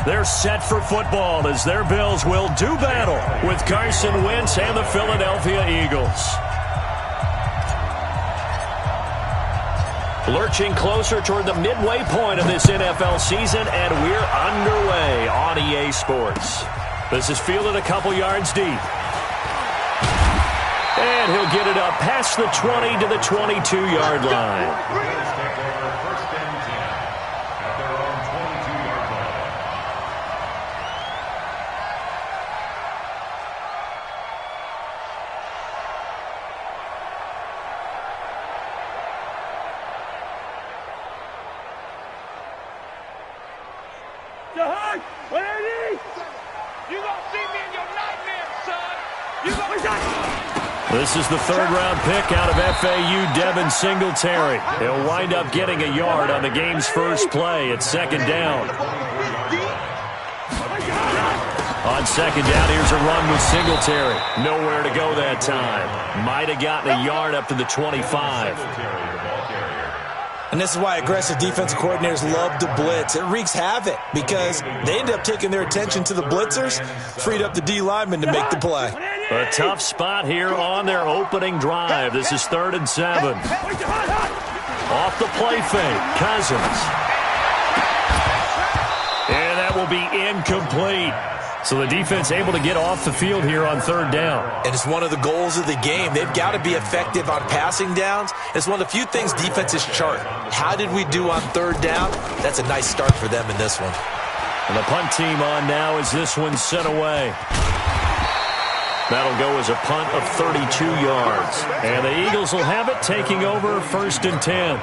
they're set for football as their Bills will do battle with Carson Wentz and the Philadelphia Eagles. Lurching closer toward the midway point of this NFL season, and we're underway on EA Sports. This is fielded a couple yards deep. And he'll get it up past the 20 to the 22-yard line. This is the third-round pick out of FAU, Devin Singletary. He'll wind up getting a yard on the game's first play at second down. On second down, here's a run with Singletary. Nowhere to go that time. Might have gotten a yard up to the 25. And this is why aggressive defensive coordinators love to blitz. It wreaks havoc because they end up taking their attention to the blitzers, freed up the D lineman to make the play. A tough spot here on their opening drive. This is 3rd and 7. Off the play fake, Cousins. And that will be incomplete. So the defense able to get off the field here on 3rd down. And it's one of the goals of the game. They've got to be effective on passing downs. It's one of the few things defenses chart. How did we do on 3rd down? That's a nice start for them in this one. And the punt team on now as this one's sent away. That'll go as a punt of 32 yards. And the Eagles will have it, taking over 1st and 10.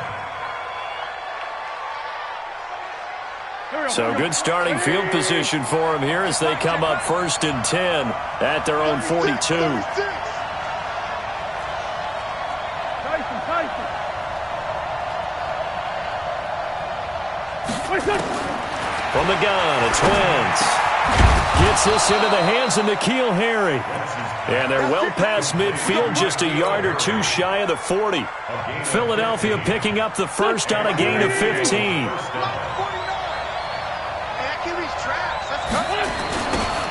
So good starting field position for them here as they come up 1st and 10 at their own 42. From the gun, it's Wentz. Gets this into the hands of N'Keal Harry. And they're well past midfield, just a yard or two shy of the 40. Philadelphia picking up the first on a gain of 15.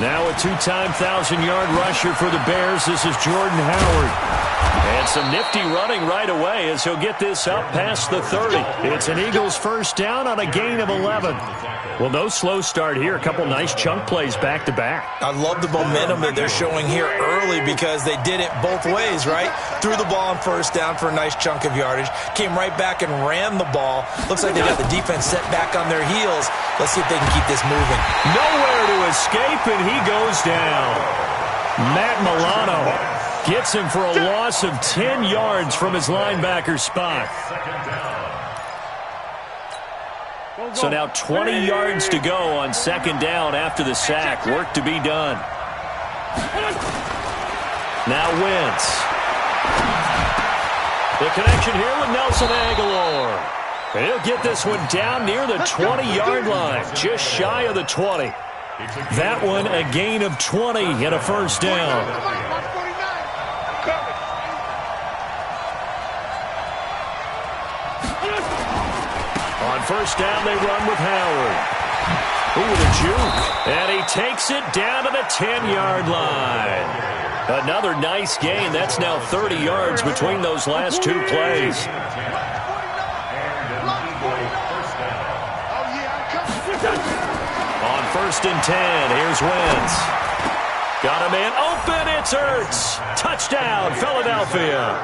Now a two-time 1,000-yard rusher for the Bears. This is Jordan Howard. And some nifty running right away as he'll get this up past the 30. It's an Eagles first down on a gain of 11. Well, no slow start here. A couple nice chunk plays back-to-back. I love the momentum that they're showing here early because they did it both ways, right? Threw the ball on first down for a nice chunk of yardage. Came right back and ran the ball. Looks like they got the defense set back on their heels. Let's see if they can keep this moving. Nowhere to escape, and he goes down. Matt Milano gets him for a loss of 10 yards from his linebacker spot. So now 20 yards to go on 2nd down after the sack. Work to be done. Now Wentz. The connection here with Nelson Aguilar. He'll get this one down near the 20-yard line, just shy of the 20. That one a gain of 20 and a first down. On first down, they run with Howard. Ooh, with a juke. And he takes it down to the 10-yard line. Another nice gain. That's now 30 yards between those last two plays. On 1st and 10, here's Wentz. Got a man open. It's Ertz. Touchdown, Philadelphia.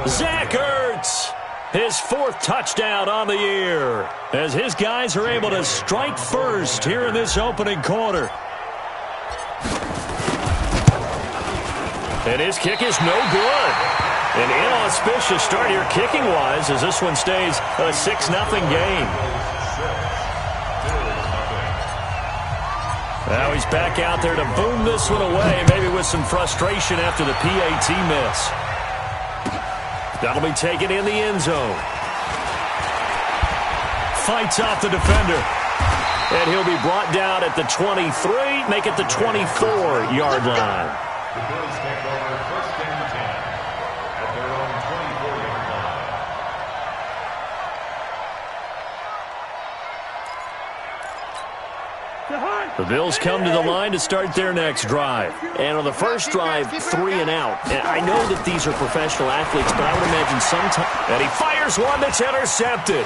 Zach Ertz. His 4th touchdown on the year as his guys are able to strike first here in this opening quarter. And his kick is no good. An inauspicious start here kicking-wise as this one stays a 6-0 game. Now he's back out there to boom this one away, maybe with some frustration after the PAT miss. That'll be taken in the end zone. Fights off the defender. And he'll be brought down at the 23, make it the 24-yard line. The Bills take over 1st and 10 at their own 24-yard line. The Bills come to the line to start their next drive. And on the first drive, 3 and out. And I know that these are professional athletes, but I would imagine sometimes... And he fires one that's intercepted.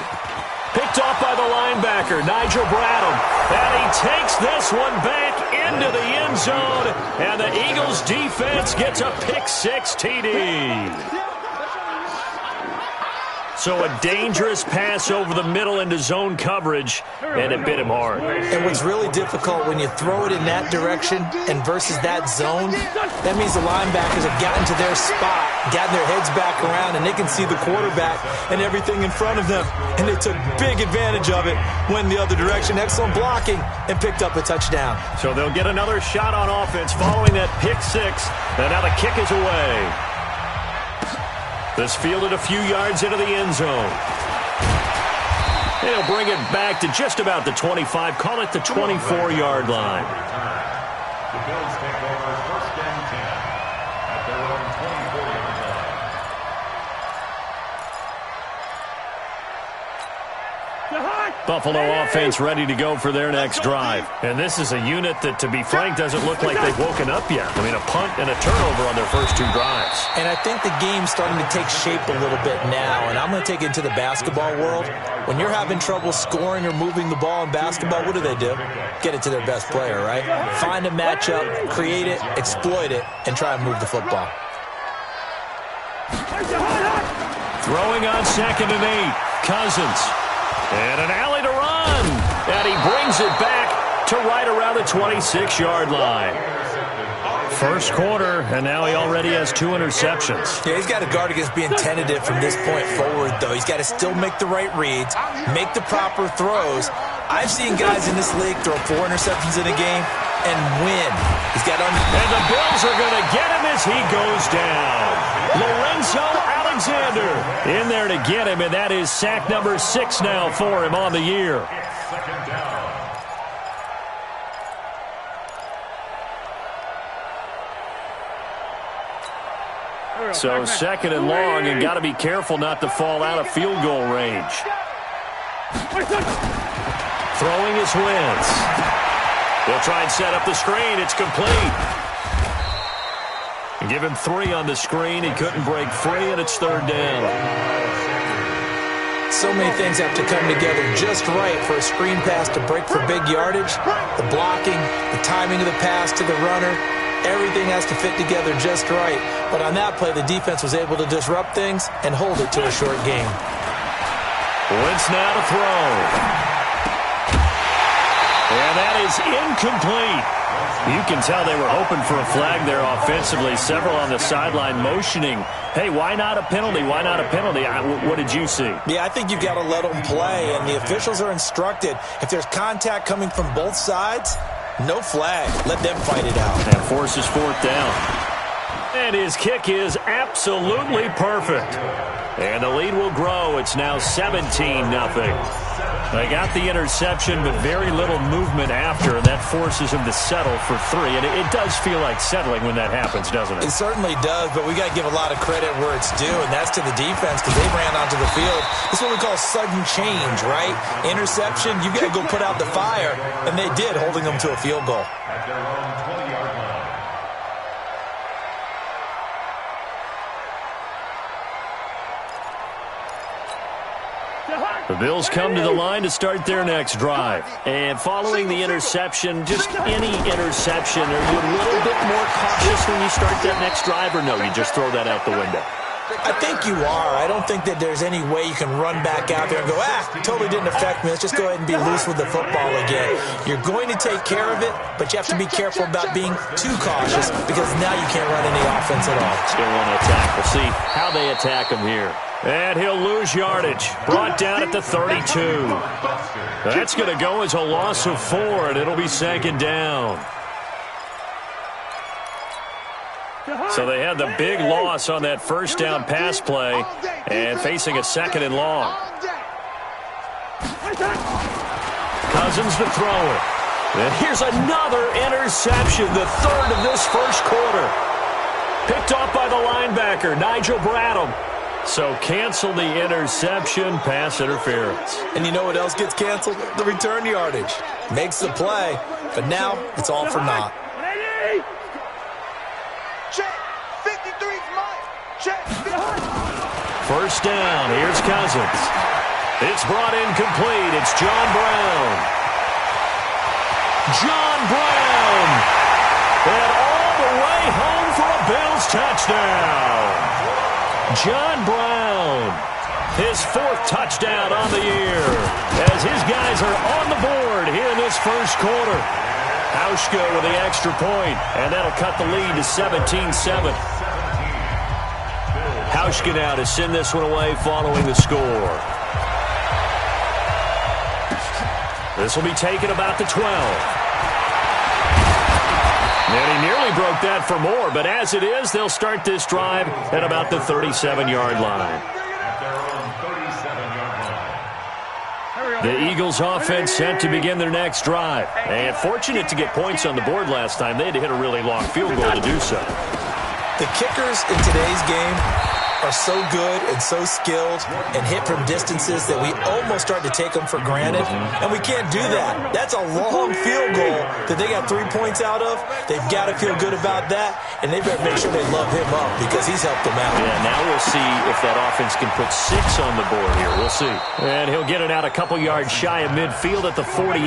Picked off by the linebacker, Nigel Bradham. And he takes this one back into the end zone. And the Eagles defense gets a pick-6 TD. So a dangerous pass over the middle into zone coverage, and it bit him hard. And what's really difficult when you throw it in that direction and versus that zone, that means the linebackers have gotten to their spot, gotten their heads back around, and they can see the quarterback and everything in front of them. And they took big advantage of it, went the other direction, excellent blocking, and picked up a touchdown. So they'll get another shot on offense following that pick-6, and now the kick is away. This fielded a few yards into the end zone. They'll bring it back to just about the 25. Call it the 24-yard line. The Bills take over 1st and 10 at their own 24-yard line. Buffalo offense ready to go for their next drive. And this is a unit that, to be frank, doesn't look like they've woken up yet. I mean, a punt and a turnover on their first 2 drives. And I think the game's starting to take shape a little bit now, and I'm going to take it into the basketball world. When you're having trouble scoring or moving the ball in basketball, what do? Get it to their best player, right? Find a matchup, create it, exploit it, and try and move the football. Throwing on 2nd and 8. Cousins. And an alley to run. And he brings it back to right around the 26-yard line. First quarter, and now he already has 2 interceptions. Yeah, he's got to guard against being tentative from this point forward, though. He's got to still make the right reads, make the proper throws. I've seen guys in this league throw 4 interceptions in a game and win. He's got on. And the Bills are going to get him as he goes down. Lorenzo Alexander in there to get him, and that is sack number 6 now for him on the year. So 2nd and long, and got to be careful not to fall out of field goal range. Throwing his Wentz. They'll try and set up the screen. It's complete. Give him 3 on the screen. He couldn't break free, and it's 3rd down. So many things have to come together just right for a screen pass to break for big yardage. The blocking, the timing of the pass to the runner, everything has to fit together just right. But on that play, the defense was able to disrupt things and hold it to a short game. Wentz now to throw. And that is incomplete. You can tell they were hoping for a flag there offensively. Several on the sideline motioning, hey, why not a penalty? Why not a penalty? What did you see? Yeah, I think you've got to let them play, and the officials are instructed. If there's contact coming from both sides, no flag. Let them fight it out. And forces 4th down. And his kick is absolutely perfect. And the lead will grow. It's now 17-0. They got the interception, but very little movement after, and that forces him to settle for 3. And it does feel like settling when that happens, doesn't it? It certainly does, but we got to give a lot of credit where it's due, and that's to the defense because they ran onto the field. This is what we call sudden change, right? Interception, you got to go put out the fire, and they did, holding them to a field goal. At their own 20-yard line. The Bills come to the line to start their next drive. And following the interception, just any interception, are you a little bit more cautious when you start that next drive, or no, you just throw that out the window? I think you are. I don't think that there's any way you can run back out there and go, totally didn't affect me. Let's just go ahead and be loose with the football again. You're going to take care of it, but you have to be careful about being too cautious because now you can't run any offense at all. Still want to attack. We'll see how they attack him here. And he'll lose yardage. Brought down at the 32. That's going to go as a loss of 4, and it'll be 2nd down. So they had the big loss on that first down pass play and facing a 2nd and long. Cousins to throw it. And here's another interception, the 3rd of this first quarter. Picked off by the linebacker, Nigel Bradham. So cancel the interception, pass interference. And you know what else gets canceled? The return yardage. Makes the play, but now it's all for naught. Check. 53's mine. Check. First down. Here's Cousins. It's brought in complete. It's John Brown. John Brown. And all the way home for a Bills touchdown. John Brown. His 4th touchdown on the year. As his guys are on the board here in this first quarter. Hauschka with the extra point, and that'll cut the lead to 17-7. Hauschka now to send this one away following the score. This will be taken about the 12. And he nearly broke that for more, but as it is, they'll start this drive at about the 37-yard line. The Eagles offense set to begin their next drive. And fortunate to get points on the board last time. They had to hit a really long field goal to do so. The kickers in today's game are so good and so skilled and hit from distances that we almost start to take them for granted, and we can't do that. That's a long field goal that they got 3 points out of. They've got to feel good about that, and they better make sure they love him up because he's helped them out. Yeah, now we'll see if that offense can put 6 on the board here. We'll see. And he'll get it out a couple yards shy of midfield at the 48.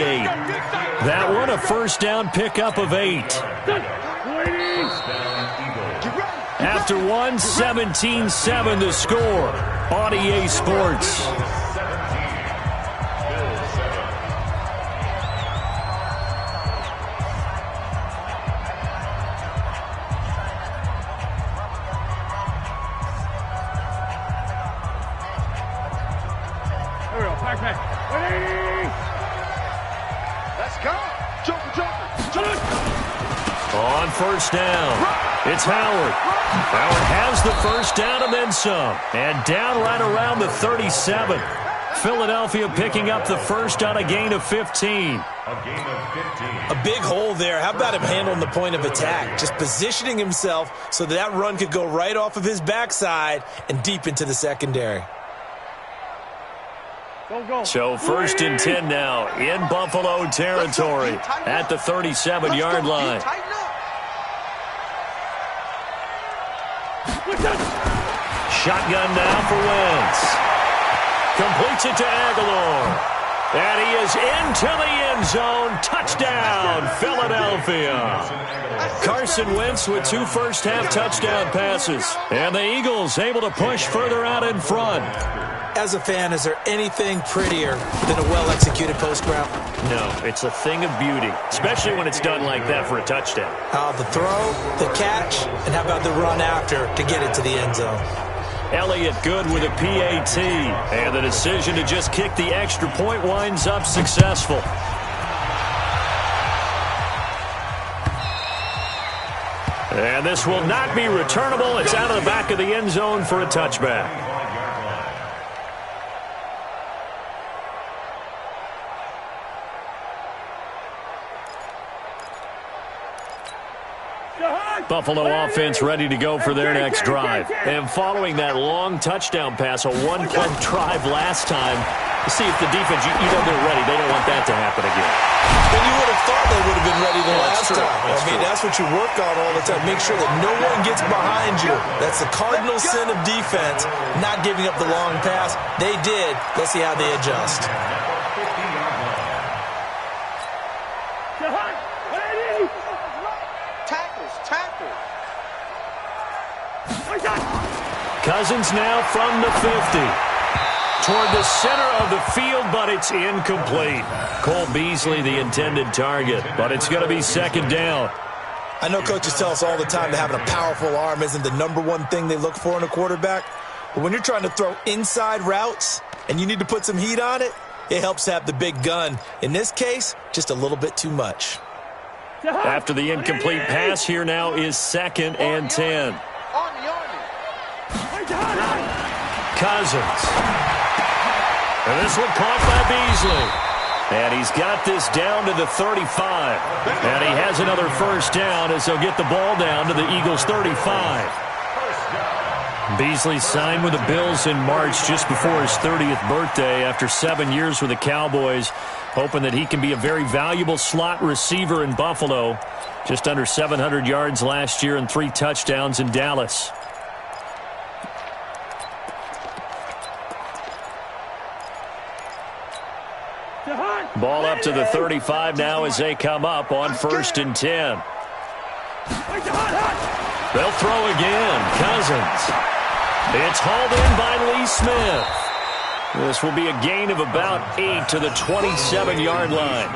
That one, a first down pickup of 8. After 17-7 the score on EA Sports. Let's go. Joker. On first down, it's Howard. Howard has the first down and then some. And down right around the 37. Philadelphia picking up the first on a gain of 15. A big hole there. How about him handling the point of attack? Just positioning himself so that run could go right off of his backside and deep into the secondary. So first and 10 now in Buffalo territory at the 37-yard line. Shotgun now for Wentz. Completes it to Aguilar. And he is into the end zone. Touchdown, Philadelphia. Carson Wentz with 2 first-half touchdown passes. And the Eagles able to push further out in front. As a fan, is there anything prettier than a well-executed post route? No, it's a thing of beauty, especially when it's done like that for a touchdown. The throw, the catch, and how about the run after to get it to the end zone? Elliott good with a PAT, and the decision to just kick the extra point winds up successful. And this will not be returnable. It's out of the back of the end zone for a touchback. Buffalo offense ready to go for their next drive. And following that long touchdown pass, a one-play drive last time, see if the defense, you know they're ready. They don't want that to happen again. And you would have thought they would have been ready the last time. That's what you work on all the time. Make sure that no one gets behind you. That's the cardinal sin of defense, not giving up the long pass. They did. Let's see how they adjust. Cousins now from the 50. Toward the center of the field, but it's incomplete. Cole Beasley, the intended target, but it's going to be second down. I know coaches tell us all the time that having a powerful arm isn't the #1 thing they look for in a quarterback. But when you're trying to throw inside routes and you need to put some heat on it, it helps to have the big gun. In this case, just a little bit too much. After the incomplete pass, here now is 2nd and 10. Cousins. And this one caught by Beasley. And he's got this down to the 35. And he has another first down as they'll get the ball down to the Eagles' 35. Beasley signed with the Bills in March just before his 30th birthday after 7 years with the Cowboys, hoping that he can be a very valuable slot receiver in Buffalo. Just under 700 yards last year and 3 touchdowns in Dallas. Ball up to the 35 now as they come up on 1st and 10. They'll throw again. Cousins. It's hauled in by Lee Smith. This will be a gain of about 8 to the 27-yard line.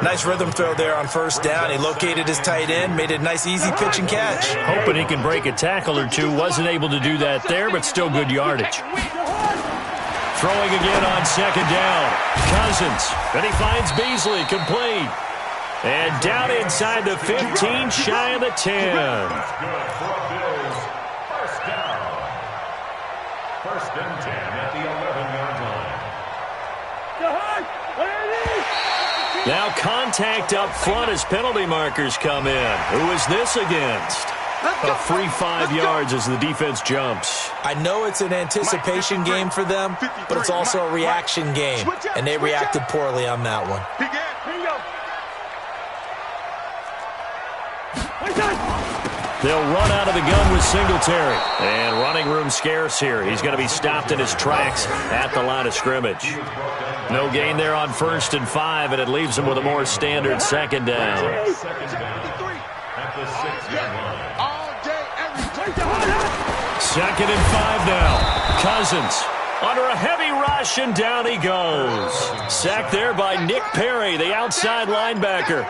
Nice rhythm throw there on 1st down. He located his tight end, made a nice easy pitch and catch. Hoping he can break a tackle or two. Wasn't able to do that there, but still good yardage. Throwing again on 2nd down. Cousins. And he finds Beasley complete. And down inside the 15, shy of the 10. First and 10 at the 11-yard line. Now contact up front as penalty markers come in. Who is this against? A free 5 yards as the defense jumps. I know it's an anticipation game for them, but it's also a reaction game, and they reacted poorly on that one. They'll run out of the gun with Singletary. And running room scarce here. He's going to be stopped in his tracks at the line of scrimmage. No gain there on 1st and 5, and it leaves him with a more standard 2nd down. Second down at the 6-yard line. 2nd and 5 now. Cousins under a heavy rush, and down he goes. Sacked there by Nick Perry, the outside linebacker.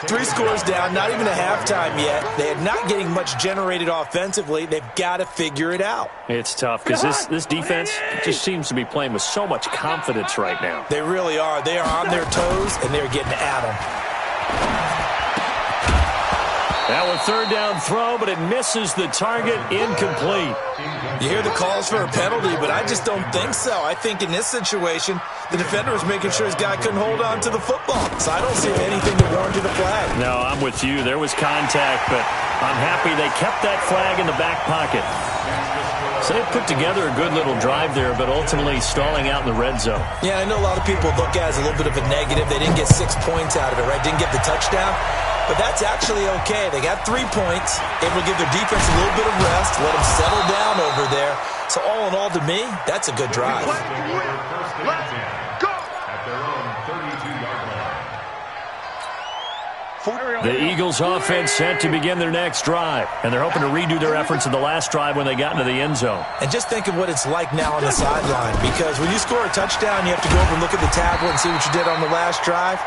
3 scores down, not even a halftime yet. They are not getting much generated offensively. They've got to figure it out. It's tough because this defense just seems to be playing with so much confidence right now. They really are. They are on their toes, and they're getting at them. That was 3rd down throw, but it misses the target. Incomplete. You hear the calls for a penalty, but I just don't think so. I think in this situation, the defender was making sure his guy couldn't hold on to the football. So I don't see anything to warrant the flag. No, I'm with you. There was contact, but I'm happy they kept that flag in the back pocket. So they put together a good little drive there, but ultimately stalling out in the red zone. Yeah, I know a lot of people look at it as a little bit of a negative. They didn't get 6 points out of it, right? Didn't get the touchdown. But that's actually okay. They got 3 points, able to give their defense a little bit of rest, let them settle down over there. So all in all, to me, that's a good drive. First and 10 at their own 32-yard line. The Eagles offense set to begin their next drive, and they're hoping to redo their efforts in the last drive when they got into the end zone. And just think of what it's like now on the sideline, because when you score a touchdown, you have to go over and look at the tablet and see what you did on the last drive.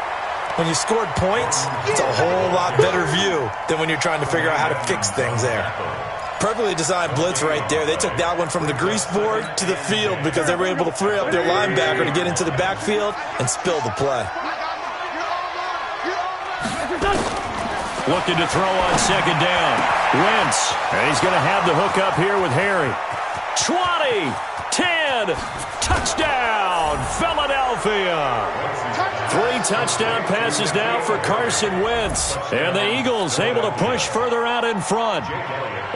When you scored points, it's a whole lot better view than when you're trying to figure out how to fix things there. Perfectly designed blitz right there. They took that one from the grease board to the field because they were able to free up their linebacker to get into the backfield and spill the play. Looking to throw on 2nd down. Wentz, and he's going to have the hook up here with Harry. 20, 10, touchdown, Philadelphia. 3 touchdown passes now for Carson Wentz. And the Eagles able to push further out in front.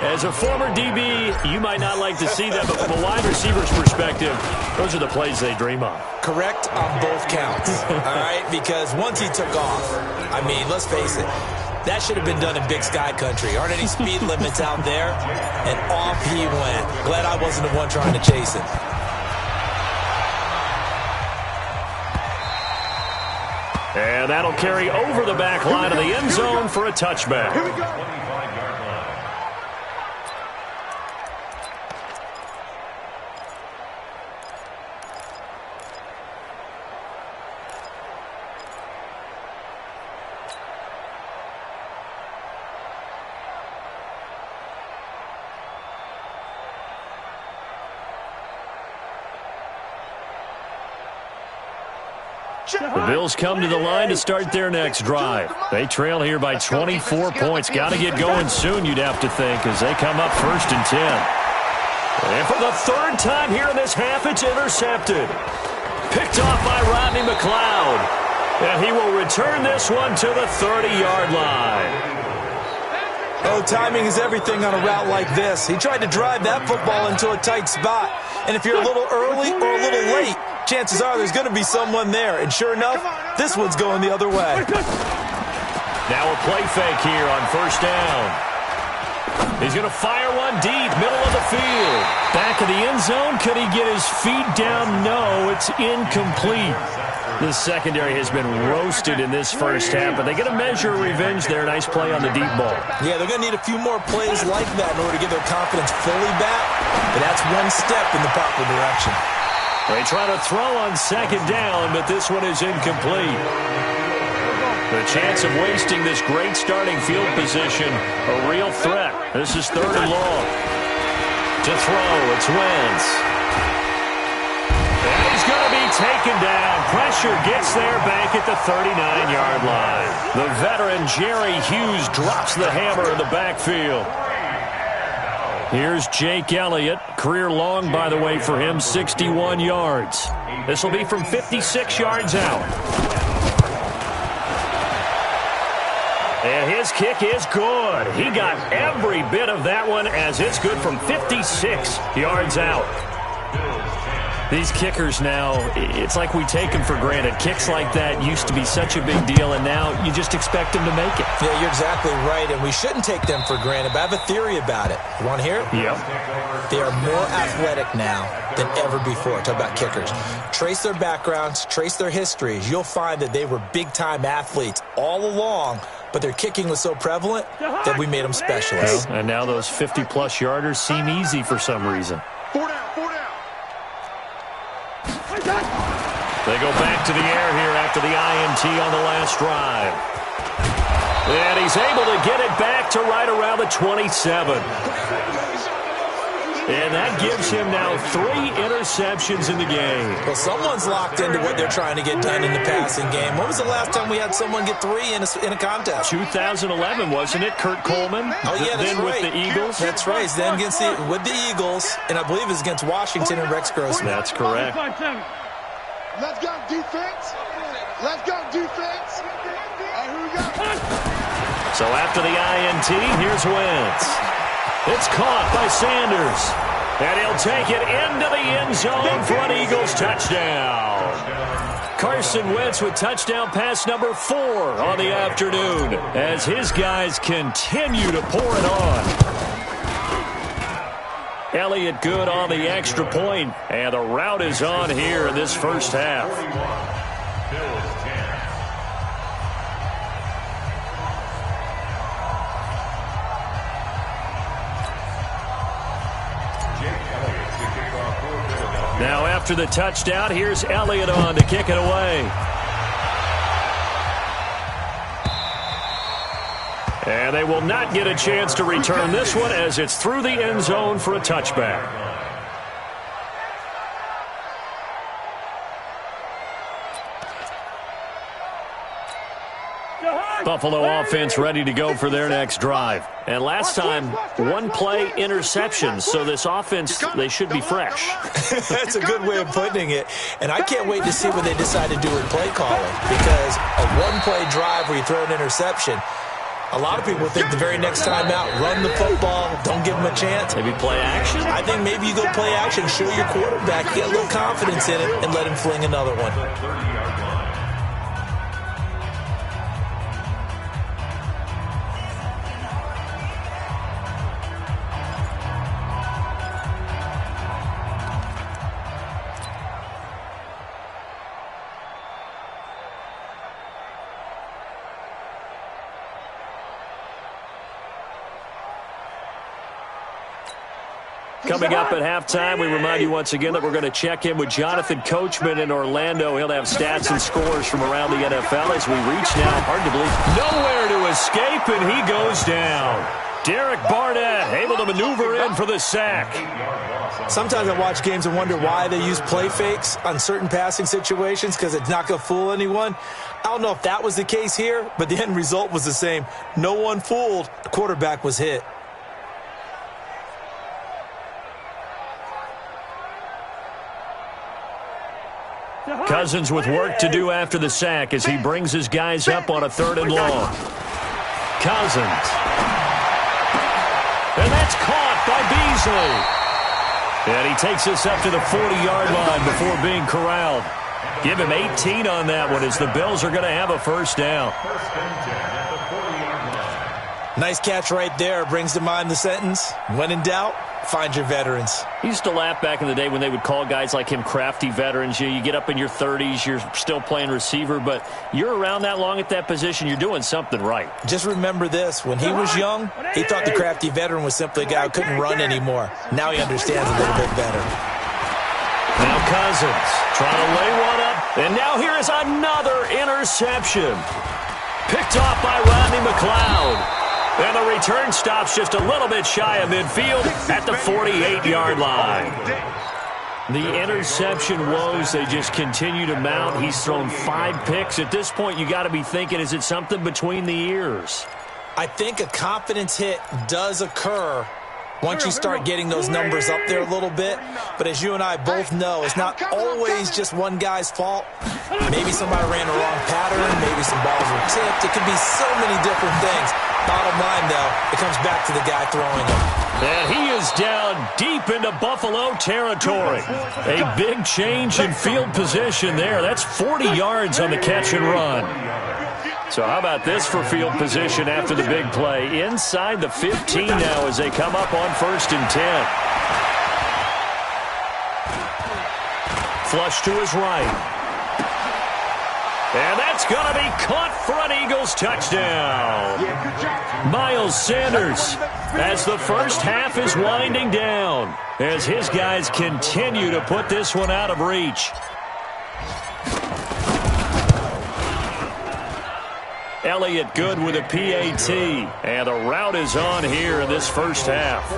As a former DB, you might not like to see that, but from a wide receiver's perspective, those are the plays they dream of. Correct on both counts, all right? Because once he took off, I mean, let's face it, that should have been done in Big Sky Country. Aren't any speed limits out there? And off he went. Glad I wasn't the one trying to chase him. And that'll carry over the back line of the end zone for a touchback. Here we go. 25-yard line. The Bills come to the line to start their next drive. They trail here by 24 points. Got to get going soon, you'd have to think, as they come up 1st and 10. And for the 3rd time here in this half, it's intercepted. Picked off by Rodney McLeod. And he will return this one to the 30-yard line. Oh, timing is everything on a route like this. He tried to drive that football into a tight spot. And if you're a little early or a little late, chances are there's going to be someone there. And sure enough, this one's going the other way. Now a play fake here on first down. He's going to fire one deep, middle of the field. Back of the end zone. Could he get his feet down? No, it's incomplete. The secondary has been roasted in this first half, but they get a measure of revenge there. Nice play on the deep ball. Yeah, they're going to need a few more plays like that in order to get their confidence fully back. But that's one step in the proper direction. They try to throw on second down, but this one is incomplete. The chance of wasting this great starting field position, a real threat. This is third and long. To throw, it's Wentz. And he's going to be taken down. Pressure gets there back at the 39-yard line. The veteran Jerry Hughes drops the hammer in the backfield. Here's Jake Elliott. Career long, by the way, for him, 61 yards. This will be from 56 yards out. And his kick is good. He got every bit of that one as it's good from 56 yards out. These kickers now, it's like we take them for granted. Kicks like that used to be such a big deal, and now you just expect them to make it. Yeah, you're exactly right, and we shouldn't take them for granted, but I have a theory about it. You want to hear it? Yep. They are more athletic now than ever before. Talk about kickers. Trace their backgrounds, trace their histories. You'll find that they were big-time athletes all along, but their kicking was so prevalent that we made them specialists. Well, and now those 50-plus yarders seem easy for some reason. 4 down, 4 down. They go back to the air here after the INT on the last drive. And he's able to get it back to right around the 27. And that gives him now 3 interceptions in the game. Well, someone's locked into what they're trying to get done in the passing game. When was the last time we had someone get 3 in a contest? 2011, wasn't it? Kurt Coleman? Oh, yeah, that's then right. with the Eagles? That's right. He's then with the Eagles, and I believe it's against Washington and Rex Grossman. That's correct. Let's go defense. Let's go defense. All right, here we go. So after the INT, here's Wentz. It's caught by Sanders. And he'll take it into the end zone for an Eagles touchdown. Carson Wentz with touchdown pass number 4 on the afternoon as his guys continue to pour it on. Elliott good on the extra point, and the route is on here in this first half. Now after the touchdown, here's Elliott on to kick it away. And they will not get a chance to return this one as it's through the end zone for a touchback. Buffalo offense ready to go for their next drive. And last time, 1 play interception, so this offense, they should be fresh. That's a good way of putting it. And I can't wait to see what they decide to do with play calling, because a 1-play drive where you throw an interception, a lot of people think the very next time out, run the football, don't give them a chance. Maybe play action? I think maybe you go play action, show your quarterback, get a little confidence in it, and let him fling another one. Coming up at halftime, we remind you once again that we're going to check in with Jonathan Coachman in Orlando. He'll have stats and scores from around the NFL as we reach now, hard to believe, nowhere to escape, and he goes down. Derek Barnett able to maneuver in for the sack. Sometimes I watch games and wonder why they use play fakes on certain passing situations, because it's not going to fool anyone. I don't know if that was the case here, but the end result was the same. No one fooled. The quarterback was hit. Cousins with work to do after the sack as he brings his guys up on a 3rd and long. Cousins. by Beasley. And he takes us up to the 40-yard line before being corralled. Give him 18 on that one as the Bills are going to have a first down. Nice catch right there. Brings to mind the sentence, when in doubt, find your veterans. I used to laugh back in the day when they would call guys like him crafty veterans. You get up in your 30s, you're still playing receiver, but you're around that long at that position, you're doing something right. Just remember this. When he was young, he thought the crafty veteran was simply a guy who couldn't run anymore. Now he understands a little bit better. Now Cousins trying to lay one up, and now here is another interception. Picked off by Rodney McLeod. And the return stops just a little bit shy of midfield at the 48-yard line. The interception woes, they just continue to mount. He's thrown 5 picks. At this point, you got to be thinking, is it something between the ears? I think a confidence hit does occur once you start getting those numbers up there a little bit. But as you and I both know, it's not always just one guy's fault. Maybe somebody ran the wrong pattern. Maybe some balls were tipped. It could be so many different things. Bottom line, though, it comes back to the guy throwing them. And he is down deep into Buffalo territory. A big change in field position there. That's 40 yards on the catch and run. So how about this for field position after the big play? Inside the 15 now as they come up on 1st and 10. Flush to his right. And that's going to be caught for an Eagles touchdown. Miles Sanders, as the first half is winding down, as his guys continue to put this one out of reach. Elliott good with a PAT, and the route is on here in this first half.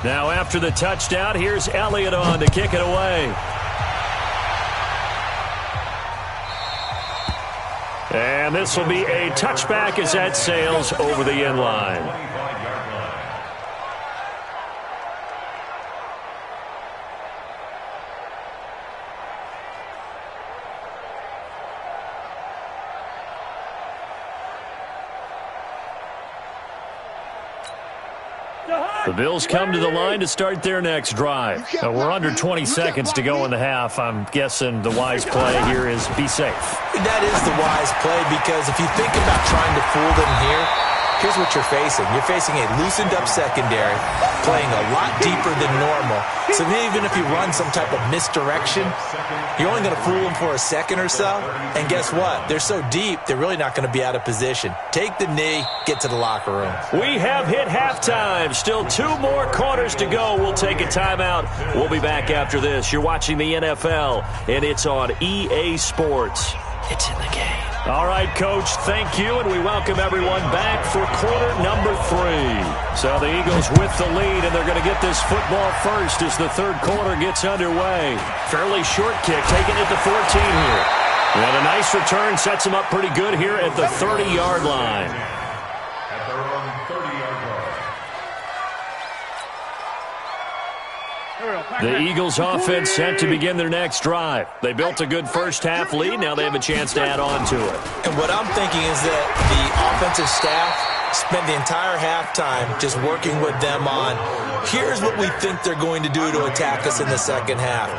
Now after the touchdown, here's Elliott on to kick it away. And this will be a touchback as that sails over the end line. The Bills come to the line to start their next drive. We're under 20 seconds to go in the half. I'm guessing the wise play here is be safe. That is the wise play, because if you think about trying to fool them here, here's what you're facing. You're facing a loosened up secondary, playing a lot deeper than normal. So even if you run some type of misdirection, you're only going to fool them for a second or so. And guess what? They're so deep, they're really not going to be out of position. Take the knee, get to the locker room. We have hit halftime. Still 2 more quarters to go. We'll take a timeout. We'll be back after this. You're watching the NFL, and it's on EA Sports. It's in the game. All right, Coach, thank you, and we welcome everyone back for quarter number 3. So the Eagles with the lead, and they're going to get this football first as the third quarter gets underway. Fairly short kick, taking it to 14 here. And a nice return sets them up pretty good here at the 30-yard line. At their own 30-yard line. The Eagles offense set to begin their next drive. They built a good first-half lead. Now they have a chance to add on to it. And what I'm thinking is that the offensive staff spent the entire halftime just working with them on, here's what we think they're going to do to attack us in the second half.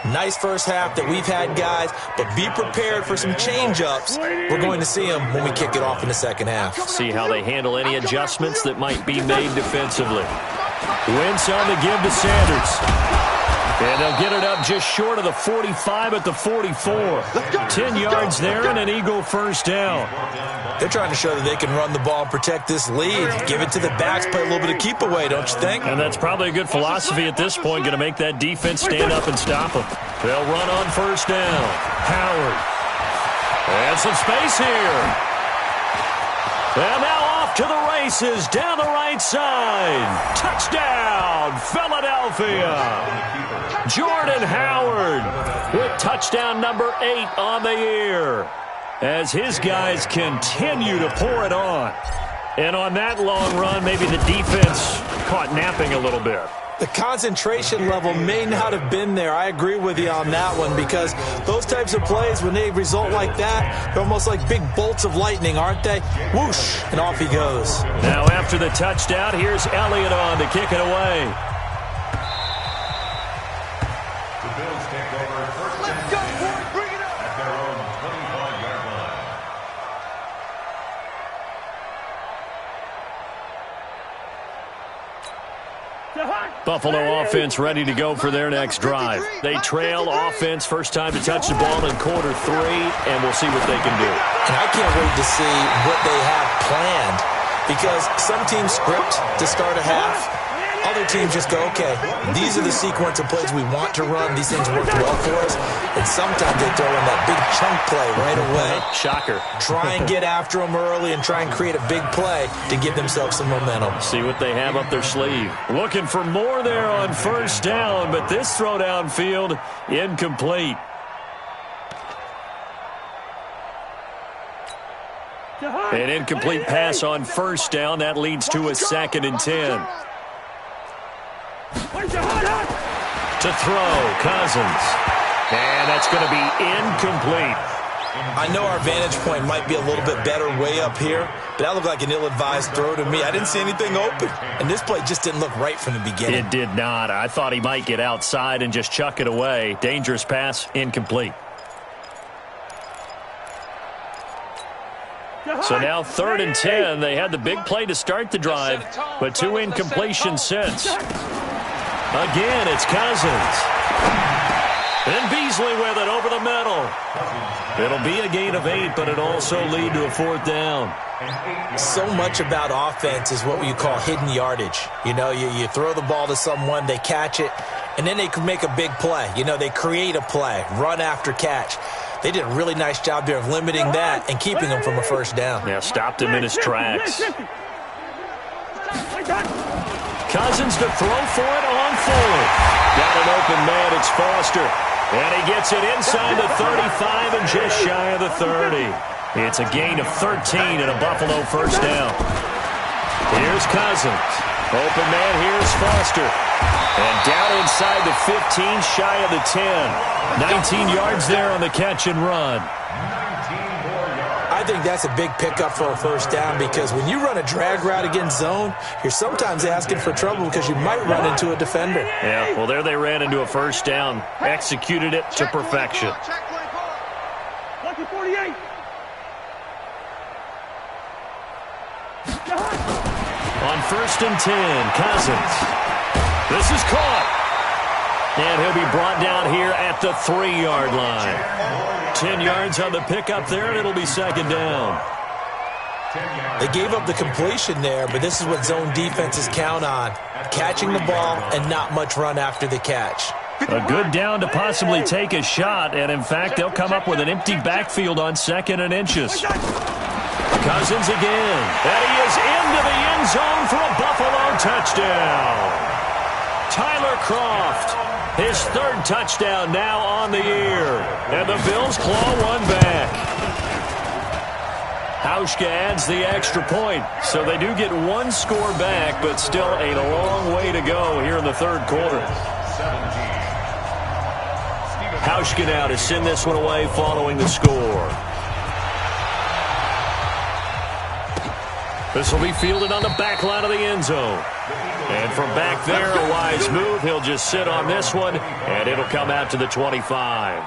Nice first half that we've had, guys, but be prepared for some change-ups. We're going to see them when we kick it off in the second half. See how they handle any adjustments that might be made defensively. Wentz on the give to Sanders. And they'll get it up just short of the 45 at the 44. 10 yards there and an Eagle first down. They're trying to show that they can run the ball and protect this lead. Give it to the backs, play a little bit of keep away, don't you think? And that's probably a good philosophy at this point, going to make that defense stand up and stop them. They'll run on first down. Howard. And some space here. And now off to the races down the right side. Touchdown, Philadelphia. Jordan Howard with touchdown number 8 on the year as his guys continue to pour it on. And on that long run, maybe the defense caught napping a little bit. The concentration level may not have been there. I agree with you on that one, because those types of plays, when they result like that, they're almost like big bolts of lightning, aren't they? Whoosh, and off he goes. Now after the touchdown, here's Elliott on to kick it away. The Bills take over first and 10 at their own 25-yard line. Buffalo offense ready to go for their next drive. They trail offense, first time to touch the ball in quarter 3, and we'll see what they can do. And I can't wait to see what they have planned, because some teams script to start a half. Other teams just go, okay, these are the sequence of plays we want to run. These things work well for us. And sometimes they throw in that big chunk play right away. Shocker. Try and get after them early and try and create a big play to give themselves some momentum. See what they have up their sleeve. Looking for more there on first down, but this throw downfield, incomplete. An incomplete pass on first down. That leads to a 2nd and 10. To throw, Cousins. And that's going to be incomplete. I know our vantage point might be a little bit better way up here, but that looked like an ill-advised throw to me. I didn't see anything open, and this play just didn't look right from the beginning. It did not. I thought he might get outside and just chuck it away. Dangerous pass, incomplete. So now 3rd and 10. They had the big play to start the drive, but 2 incompletions since. Again, it's Cousins. And Beasley with it over the middle. It'll be a gain of 8, but it'll also lead to a 4th down. So much about offense is what you call hidden yardage. You know, you throw the ball to someone, they catch it, and then they can make a big play. You know, they create a play, run after catch. They did a really nice job there of limiting that and keeping him from a first down. Yeah, stopped him in his tracks. Cousins to throw for it on 4th. Got an open man, it's Foster. And he gets it inside the 35 and just shy of the 30. It's a gain of 13 and a Buffalo first down. Here's Cousins. Open man, here's Foster. And down inside the 15, shy of the 10. 19 yards there on the catch and run. I think that's a big pickup for a first down, because when you run a drag route against zone, you're sometimes asking for trouble because you might run into a defender. Yeah, well, there they ran into a first down. Executed it to perfection. Lucky 48. On 1st and 10, Cousins. This is caught. And he'll be brought down here at the 3-yard line. 10 yards on the pickup there, and it'll be 2nd down. They gave up the completion there, but this is what zone defenses count on. Catching the ball and not much run after the catch. A good down to possibly take a shot, and in fact, they'll come up with an empty backfield on 2nd and inches. Cousins again, and he is into the end zone for a Buffalo touchdown. Tyler Kroft, his 3rd touchdown now on the year, and the Bills claw one back. Hauschka adds the extra point, so they do get 1 score back, but still a long way to go here in the 3rd quarter. Hauschka now to send this one away following the score. This will be fielded on the back line of the end zone. And from back there, a wise move. He'll just sit on this one, and it'll come out to the 25.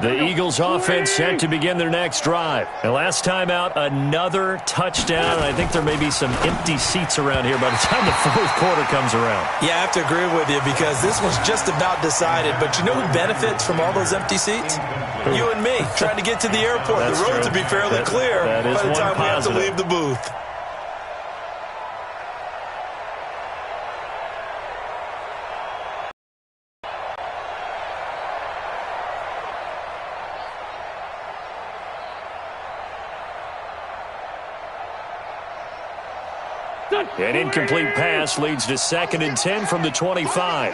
The Eagles offense set to begin their next drive. And last time out, another touchdown. I think there may be some empty seats around here by the time the 4th quarter comes around. Yeah, I have to agree with you, because this one's just about decided. But you know who benefits from all those empty seats? You and me, trying to get to the airport. That's the roads true. will be fairly clear by the time we have to leave the booth. An incomplete pass leads to 2nd and 10 from the 25.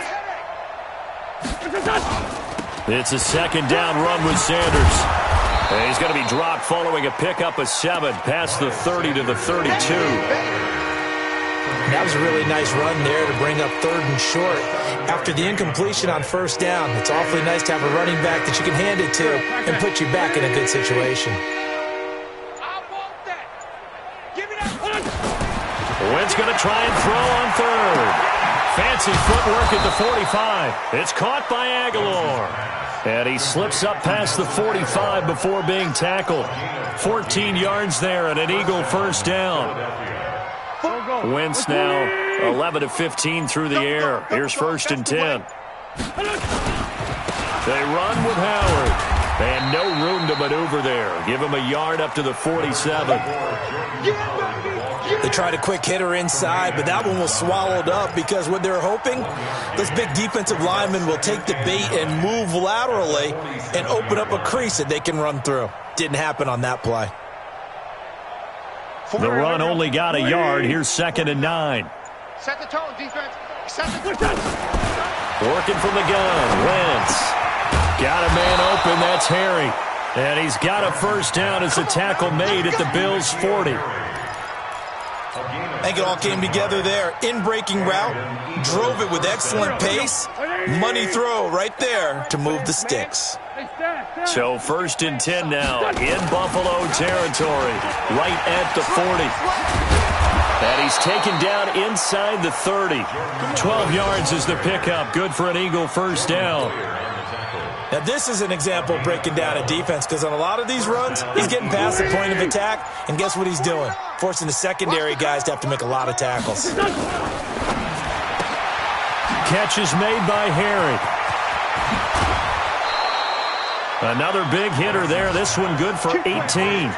It's a second down run with Sanders. And he's going to be dropped following a pickup of 7 past the 30 to the 32. That was a really nice run there to bring up 3rd and short. After the incompletion on 1st down, it's awfully nice to have a running back that you can hand it to and put you back in a good situation. Wentz going to try and throw on 3rd. Fancy footwork at the 45. It's caught by Aguilar. And he slips up past the 45 before being tackled. 14 yards there and an Eagle first down. Wentz now 11 of 15 through the air. Here's 1st and 10. They run with Howard. And no room to maneuver there. Give him a yard up to the 47. They tried a quick hitter inside, but that one was swallowed up because what they're hoping, those big defensive linemen will take the bait and move laterally and open up a crease that they can run through. Didn't happen on that play. The run only got a yard. Here's 2nd and 9. Set the tone, defense. Set the tone. Working from the gun. Wentz. Got a man open. That's Harry. And he's got a first down as the tackle made at the Bills' 40. I think it all came together there. In-breaking route. Drove it with excellent pace. Money throw right there to move the sticks. So 1st and 10 now in Buffalo territory, right at the 40. And he's taken down inside the 30. 12 yards is the pickup. Good for an Eagle first down. Now, this is an example of breaking down a defense because on a lot of these runs, he's getting past the point of attack, and guess what he's doing? Forcing the secondary guys to have to make a lot of tackles. Catch is made by Harry. Another big hitter there. This one good for 18.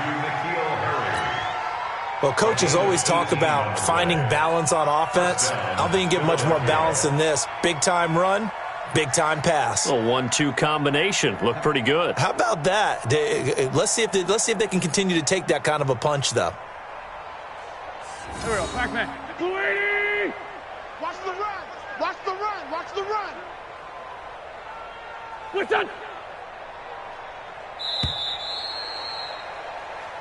Well, coaches always talk about finding balance on offense. I don't think you can get much more balance than this. Big-time run, big-time pass. A 1-2 combination. Looked pretty good. How about that? Let's see if they can continue to take that kind of a punch, though. There we go. Back man. Watch the run. Watch the run. Watch the run. What's that?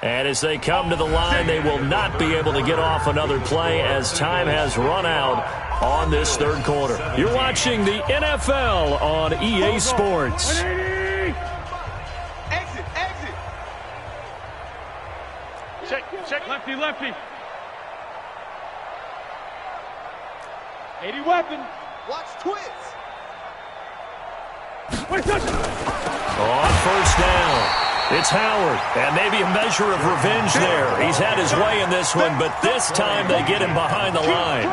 And as they come to the line, they will not be able to get off another play as time has run out on this 3rd quarter. You're watching the NFL on EA Sports. Exit. Check. Lefty. 80 weapon. Watch twist. On 1st down. It's Howard, and maybe a measure of revenge there. He's had his way in this one, but this time they get him behind the line.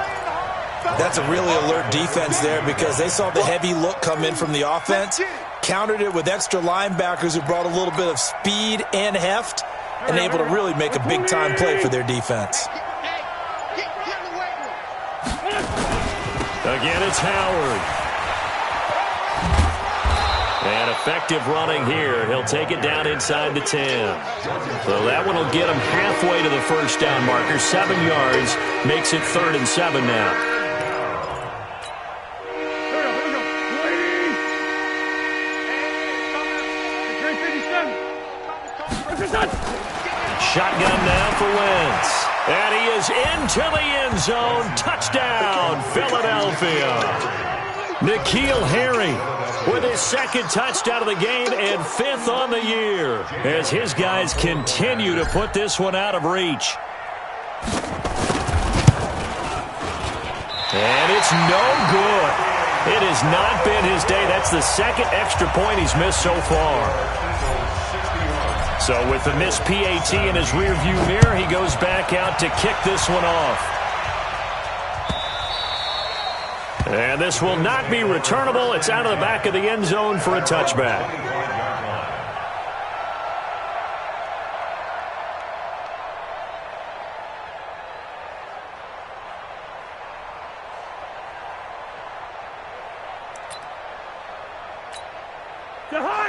That's a really alert defense there because they saw the heavy look come in from the offense, countered it with extra linebackers who brought a little bit of speed and heft, and able to really make a big-time play for their defense. Again, it's Howard. And effective running here. He'll take it down inside the 10. So that one will get him halfway to the first down marker. 7 yards makes it 3rd and 7 now. Shotgun now for Wentz. And he is into the end zone. Touchdown, Philadelphia. N'Keal Harry with his 2nd touchdown of the game and 5th on the year as his guys continue to put this one out of reach. And it's no good. It has not been his day. That's the 2nd extra point he's missed so far. So with the missed PAT in his rearview mirror, he goes back out to kick this one off. And this will not be returnable. It's out of the back of the end zone for a touchback.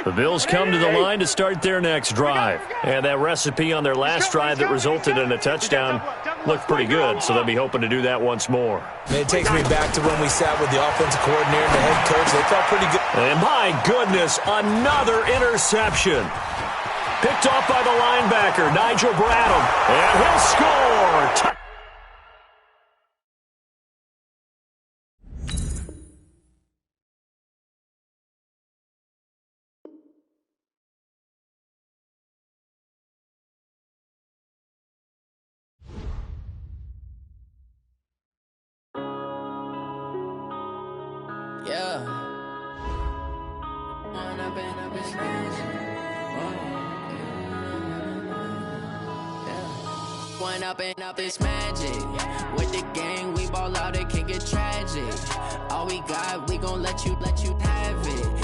The Bills come to the line to start their next drive. And that recipe on their last drive that resulted in a touchdown looked pretty good, so they'll be hoping to do that once more. And it takes me back to when we sat with the offensive coordinator and the head coach. They felt pretty good. And my goodness, another interception. Picked off by the linebacker, Nigel Bradham. And he'll score. Yeah. One up and up is magic. With the gang, we ball out, it can get tragic. All we got, we gon' let you have it.